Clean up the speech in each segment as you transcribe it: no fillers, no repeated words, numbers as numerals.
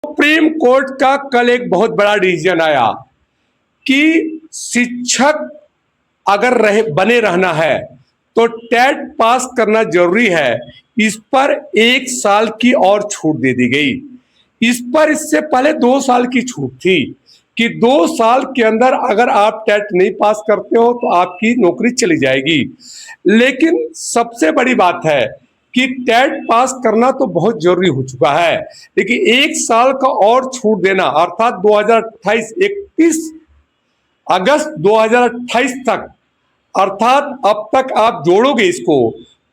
Supreme court का कल एक बहुत बड़ा डिसीजन आया कि शिक्षक अगर बने रहना है तो टेट पास करना जरूरी है। इस पर 1 साल की और छूट दे दी गई। इस पर इससे पहले 2 साल की छूट थी कि 2 साल के अंदर अगर आप टेट नहीं पास करते हो तो आपकी नौकरी चली जाएगी। लेकिन सबसे बड़ी बात है कि टेट पास करना तो बहुत जरूरी हो चुका है, लेकिन 1 साल का और छूट देना अर्थात 2028 31 अगस्त 2028 तक, अर्थात अब तक आप जोड़ोगे इसको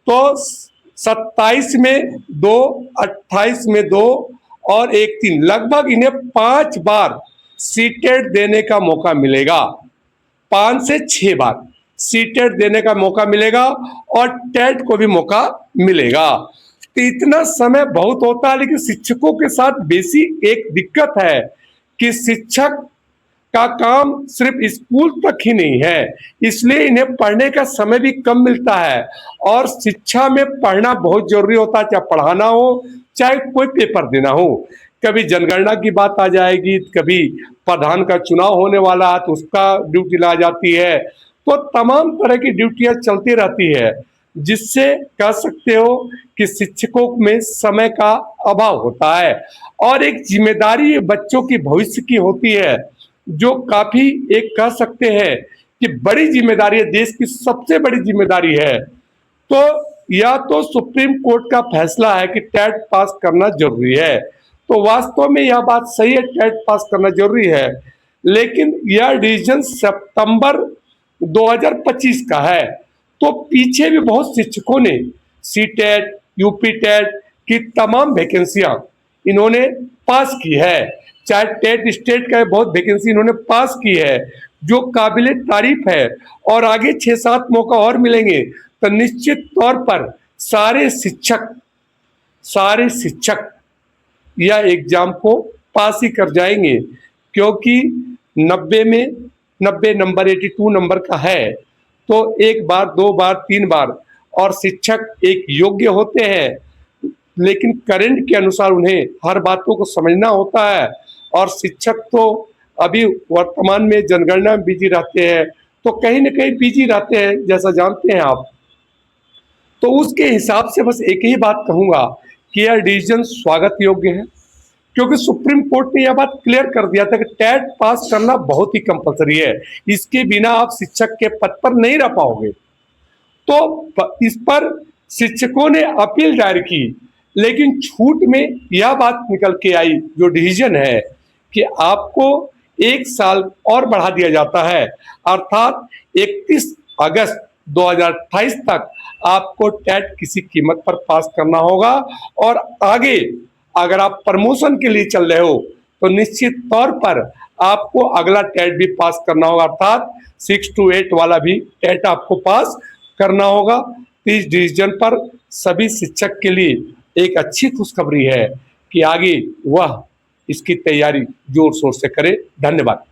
तो 27 में 2, 28 में 2 और 1 3, लगभग इन्हें 5 बार सीटेट देने का मौका मिलेगा। 5 से 6 बार सीटेट देने का मौका मिलेगा और टेट को भी मौका मिलेगा। तो इतना समय बहुत होता है, लेकिन शिक्षकों के साथ बेसिक एक दिक्कत है कि शिक्षक का काम सिर्फ स्कूल तक ही नहीं है, इसलिए इन्हें पढ़ने का समय भी कम मिलता है। और शिक्षा में पढ़ना बहुत जरूरी होता है, चाहे पढ़ाना हो चाहे कोई पेपर देना हो। कभी जनगणना की बात आ जाएगी, कभी प्रधान का चुनाव होने वाला है तो उसका ड्यूटी ला जाती है। तो तमाम तरह की ड्यूटियां चलती रहती है, जिससे कह सकते हो कि शिक्षकों में समय का अभाव होता है। और एक जिम्मेदारी बच्चों की भविष्य की होती है, जो काफी एक कह सकते हैं कि बड़ी जिम्मेदारी है, देश की सबसे बड़ी जिम्मेदारी है। तो या तो सुप्रीम कोर्ट का फैसला है कि टेट पास करना जरूरी है, तो वास्तव में यह बात सही है, टेट पास करना जरूरी है। लेकिन यह डिसीजन सितंबर 2025 का है, तो पीछे भी बहुत शिक्षकों ने सीटेट यूपी टेट की तमाम वैकेंसियां इन्होंने पास की है। चाहे टेट स्टेट का बहुत वैकेंसी इन्होंने पास की है, जो काबिले तारीफ है। और आगे 6-7 मौका और मिलेंगे तो निश्चित तौर पर सारे शिक्षक यह एग्जाम को पास ही कर जाएंगे, क्योंकि 90 में 90 नंबर 82 नंबर का है, तो 1 बार 2 बार 3 बार और शिक्षक एक योग्य होते हैं, लेकिन करंट के अनुसार उन्हें हर बातों को समझना होता है। और शिक्षक तो अभी वर्तमान में जनगणना में बिजी रहते हैं, तो कहीं ना कहीं बिजी रहते हैं, जैसा जानते हैं आप। तो उसके हिसाब से बस एक ही बात कहूंगा कि यह डिसीजन स्वागत योग्य है, क्योंकि सुप्रीम कोर्ट ने यह बात क्लियर कर दिया था कि टेट पास करना बहुत ही कंपलसरी है, इसके बिना आप शिक्षक के पद पर नहीं रह पाओगे। तो इस पर शिक्षकों ने अपील दायर की, लेकिन छूट में यह बात निकल के आई, जो डिसीजन है कि आपको 1 साल और बढ़ा दिया जाता है, अर्थात 31 अगस्त 2028 तक आपको टेट किसी कीमत पर पास करना होगा। और आगे अगर आप प्रमोशन के लिए चल रहे हो तो निश्चित तौर पर आपको अगला टेट भी पास करना होगा, अर्थात 6 to 8 वाला भी टेट आपको पास करना होगा। इस डिसीजन पर सभी शिक्षक के लिए एक अच्छी खुशखबरी है कि आगे वह इसकी तैयारी जोर शोर से करे। धन्यवाद।